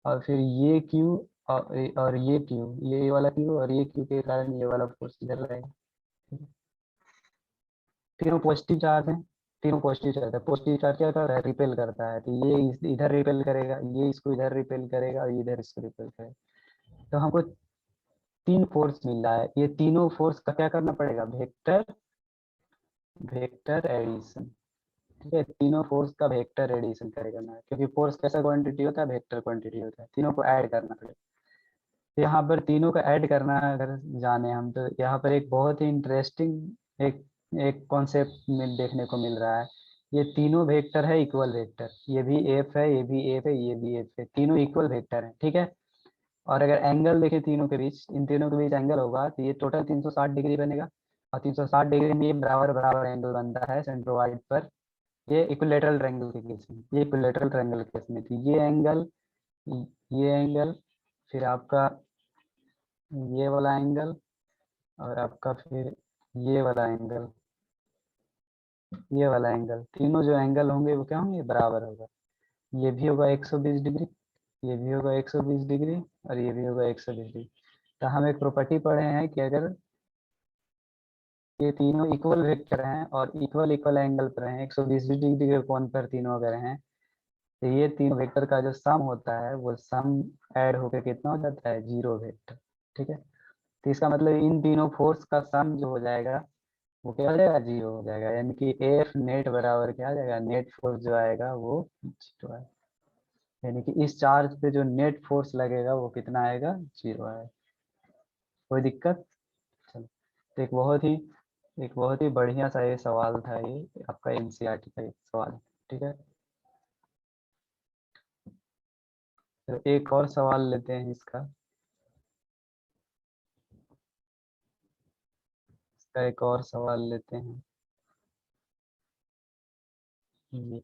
और फिर ये Q और ये वाला Q और ये Q के कारण ये वाला फोर्स इधर लगेगा। ठीक है? तीनों पॉजिटिव चार्ज हैं, तीनों पॉजिटिव चार्ज है। पॉजिटिव चार्ज क्या करता है, रिपेल करता है, तो ये इधर रिपेल करेगा, ये इसको इधर रिपेल करेगा, और इधर इसको रिपेल करेगा। तो हमको तीन फोर्स मिल रहा है, ये तीनों फोर्स का क्या करना पड़ेगा, वेक्टर वेक्टर एडिशन। ठीक है, तीनों फोर्स का वेक्टर एडिशन करेगा ना, क्योंकि फोर्स कैसा क्वांटिटी होता है, वेक्टर क्वांटिटी होता है, तीनों को ऐड करना पड़ेगा। तो यहाँ पर तीनों को ऐड करना अगर जाने हम, तो यहाँ पर एक बहुत ही इंटरेस्टिंग एक एक कॉन्सेप्ट में देखने को मिल रहा है। ये तीनों वेक्टर है इक्वल वेक्टर, ये भी एफ है, ये भी एफ है, ये भी एफ है, तीनों इक्वल वेक्टर है। ठीक है, और अगर एंगल देखें तीनों के बीच, इन तीनों के बीच एंगल होगा, तो ये टोटल 360 डिग्री बनेगा, और 360 डिग्री में ये बराबर बराबर एंगल बनता है सेंट्रोइड पर। ये इक्विलेटरल ट्रायंगल के केस में, ये इक्विलेटरल ट्रायंगल के केस में, तो ये एंगल फिर आपका ये वाला एंगल, और आपका फिर ये वाला एंगल, ये वाला एंगल, तीनों जो एंगल होंगे वो क्या होंगे, बराबर होगा। ये भी होगा 120 डिग्री, ये भी होगा 120 डिग्री, और ये भी होगा 120 डिग्री। तो हम एक प्रॉपर्टी पढ़े हैं कि अगर ये तीनों इक्वल वेक्टर हैं और इक्वल इक्वल एंगल पर हैं, 120 डिग्री के कोण पर तीनों अगर हैं, तो ये तीनों वेक्टर का जो सम होता है वो सम ऐड होकर कितना हो जाता है, जीरो वेक्टर। ठीक है, तो इसका मतलब इन तीनों फोर्स का सम जो हो जाएगा वो क्या हो जाएगा, जीरो हो जाएगा। यानी कि एफ नेट बराबर क्या आ जाएगा, नेट फोर्स जो आएगा वो जीरो आएगा। यानी कि इस चार्ज पे जो नेट फोर्स लगेगा वो कितना आएगा, जीरो आएगा। कोई दिक्कत। चलो, तो एक बहुत ही बढ़िया सा ये सवाल था, ये आपका एनसीईआरटी का एक सवाल। ठीक है, तो एक और सवाल लेते हैं इसका एक और सवाल लेते हैं। ये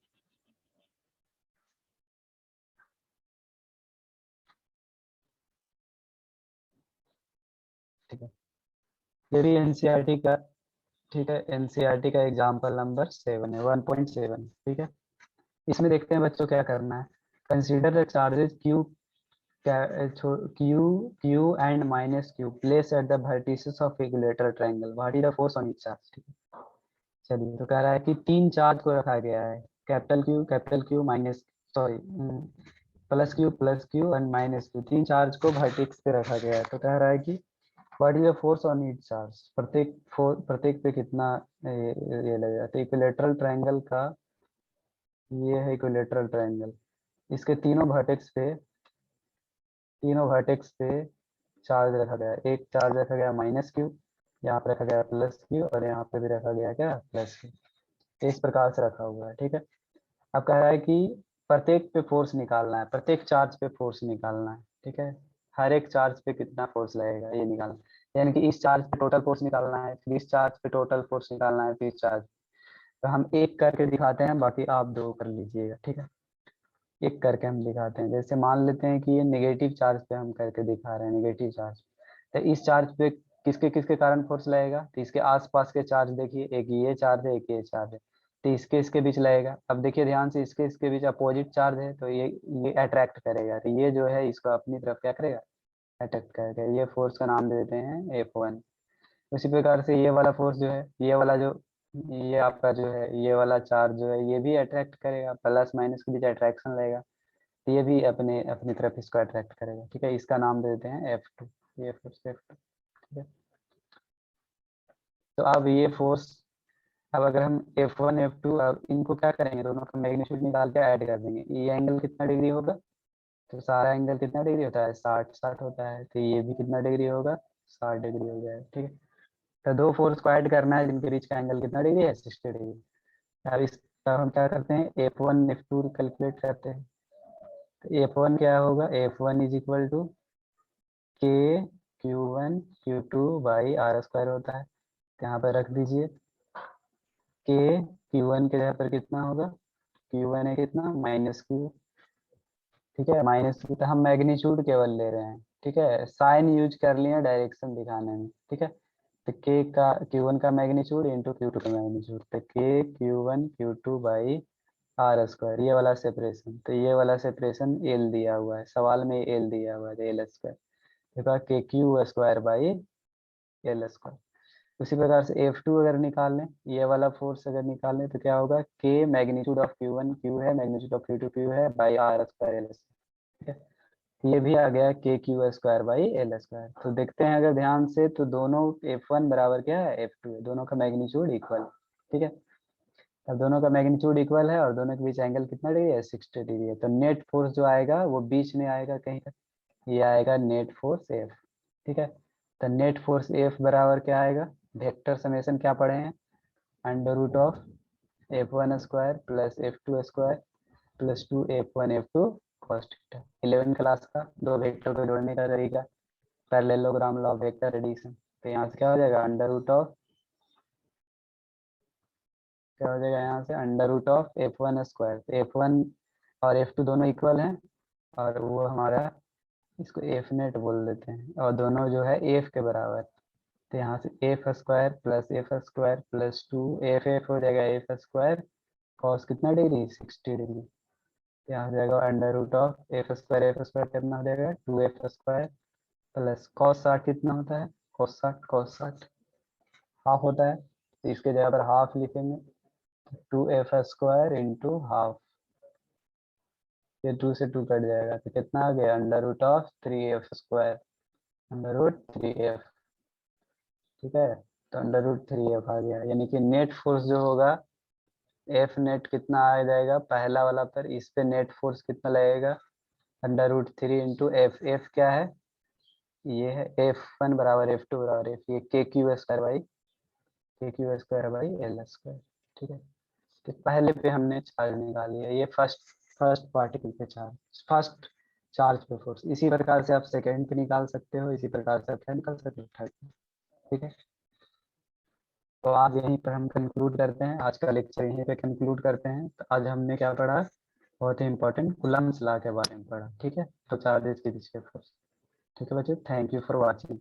ठीक है, ये भी एनसीईआरटी का। ठीक है, एनसीईआरटी का एग्जाम्पल नंबर 7 है, 1.7। ठीक है, इसमें देखते हैं बच्चों क्या करना है। Consider the charges Q and minus Q place at the vertices of equilateral triangle, what is the force on each charge. ठीक है, चलिए, तो कह रहा है कि तीन चार्ज को रखा गया है, capital Q minus, sorry, plus Q and minus Q, तीन चार्ज को वर्टेक्स पे रखा गया है। तो कह रहा है कि what is the force on each charge, प्रत्येक पे कितना ये लगेगा। तो इक्विलेटरल ट्रायंगल का, ये है इक्विलेटरल ट्रायंगल, इसके तीनों वर्टेक्स पे चार्ज रखा गया है। एक चार्ज रखा गया माइनस क्यू, यहाँ पे रखा गया प्लस क्यू, और यहाँ पे भी रखा गया क्या, प्लस क्यू। इस प्रकार से रखा हुआ है। ठीक है, अब कह रहा है कि प्रत्येक पे फोर्स निकालना है, प्रत्येक चार्ज पे फोर्स निकालना है। ठीक है, हर एक चार्ज पे कितना फोर्स लगेगा ये निकालना है। यानी कि इस चार्ज पे टोटल फोर्स निकालना है, फिर इस चार्ज पे टोटल फोर्स निकालना है, फिर इस चार्ज। तो हम एक करके दिखाते हैं, बाकी आप दो कर लीजिएगा। ठीक है, एक करके हम दिखाते हैं। जैसे मान लेते हैं कि ये नेगेटिव चार्ज पे हम करके दिखा रहे हैं, नेगेटिव चार्ज। तो इस चार्ज पे किसके किसके कारण फोर्स लगेगा, तो इसके आसपास के चार्ज देखिए, एक ये चार्ज है, एक ये चार्ज है, तो इसके इसके बीच लगेगा। अब देखिए ध्यान से, इसके इसके बीच अपोजिट चार्ज है, तो ये अट्रैक्ट करेगा, तो ये जो है इसको अपनी तरफ क्या करेगा, अट्रैक्ट करेगा। ये फोर्स का नाम दे देते हैं F1। उसी प्रकार से ये वाला फोर्स जो है, ये वाला जो, ये आपका जो है, ये वाला चार्ज जो है, ये भी अट्रैक्ट करेगा, प्लस माइनस के बीच अट्रैक्शन रहेगा, तो ये भी अपने अपनी तरफ इसको अट्रैक्ट करेगा। ठीक है, इसका नाम दे देते हैं F2। ये फोर्स F2। ठीक है, तो अब ये फोर्स, अब अगर हम F1 F2 अब इनको क्या करेंगे, दोनों का मैग्नीट्यूड निकाल के ऐड कर देंगे। ये एंगल कितना डिग्री होगा, तो सारा एंगल कितना डिग्री होता है, 60 होता है, तो ये भी कितना डिग्री होगा, 60 डिग्री हो जाएगा। ठीक है, तो दो फोर्स को ऐड करना है जिनके बीच का एंगल कितना डिग्री है, 60 डिग्री। अब इस तब हम क्या करते हैं, F1 F2 कैलकुलेट करते हैं। तो F1 क्या होगा, F1 इज इक्वल टू के Q1 Q2 by R square होता है, तो यहाँ पर रख दीजिए। के Q1 के जगह पर कितना होगा, Q1 है कितना, -Q। ठीक है, -Q, तो हम मैग्नीट्यूड केवल ले रहे हैं। ठीक है, साइन यूज कर लिया डायरेक्शन दिखाने में। ठीक है, तो के का Q1 का मैग्नीट्यूड इंटू Q2 का मैग्नीट्यूड, तो के Q1 Q2 by R square, ये वाला सेपरेशन, तो ये वाला सेपरेशन एल दिया हुआ है, सवाल में एल दिया हुआ है, एल स्क्वायर, देखा के Q square by L square. उसी प्रकार से F2 अगर निकाल लें, ये वाला फोर्स अगर निकाल लें, तो क्या होगा, K magnitude of Q1 Q है, मैग्नीट्यूड ऑफ Q2 Q है, by R square L square. ठीक है, ये भी आ गया K Q square by L square. तो देखते हैं अगर ध्यान से, तो दोनों F1 बराबर क्या है, F2 है, दोनों का मैग्नीट्यूड इक्वल। ठीक है, अब दोनों का मैग्नीट्यूड इक्वल है और दोनों के बीच एंगल कितना डिग्री है, 60 डिग्री है, तो नेट फोर्स जो आएगा वो बीच में आएगा कहीं पर, ये आएगा नेट फोर्स F। ठीक है, तो नेट फोर्स F बराबर क्या आएगा, वेक्टर समेशन क्या पढ़े हैं, under root of F1 square plus F2 square plus 2 F1 F2 cos theta. 11 class का दो वेक्टर को जोड़ने का तरीका, parallelogram law of vector addition. तो यहाँ से क्या हो जाएगा, अंडर रूट ऑफ, क्या हो जाएगा यहाँ से, under root of F1 square, F1 और F2 दोनों इक्वल हैं, और वो हमारा, इसको F नेट बोल देते हैं, और दोनों जो है F के बराबर। तो यहाँ से F स्क्वायर प्लस 2 F हो जाएगा F स्क्वायर कॉस कितना डिग्री, 60 डिग्री। यहाँ हो जाएगा under root of F square कितना हो जाएगा, 2F स्क्वायर प्लस कॉस 60 कितना होता है, कॉस 60 हाफ होता है, तो इसके जगह पर हाफ लिखेंगे, 2F स्क्वायर इंटू हाफ, ये 2 से 2 कट जाएगा, तो कितना आ गया, under root of 3F square, under root 3F। ठीक है, तो अंडर रूट 3F आ गया, यानी कि नेट फोर्स जो होगा, F नेट कितना आ जाएगा, पहला वाला पर इस पे नेट फोर्स कितना लगेगा, under root 3 into F. F क्या है, ये है F1 बराबर F2 बराबर F, ये के Q square by L square. ठीक है, तो पहले पे हमने चार्ज निकाली है, ये फर्स्ट पार्टिकल पे चार्ज, फर्स्ट चार्ज पे फोर्स। इसी प्रकार से आप सेकेंड पे निकाल सकते हो, इसी प्रकार से आप थर्ड निकाल सकते हो, थर्ड। ठीक है, तो आज यहीं पर हम कंक्लूड करते हैं, आज का लेक्चर यहीं पे कंक्लूड करते हैं। तो आज हमने क्या पढ़ा, बहुत ही इंपॉर्टेंट कूलम्ब्स लॉ के बारे में पढ़ा। ठीक है, तो चार्जेस के पीछे फोर्स। ठीक है बच्चों, थैंक यू फॉर वॉचिंग।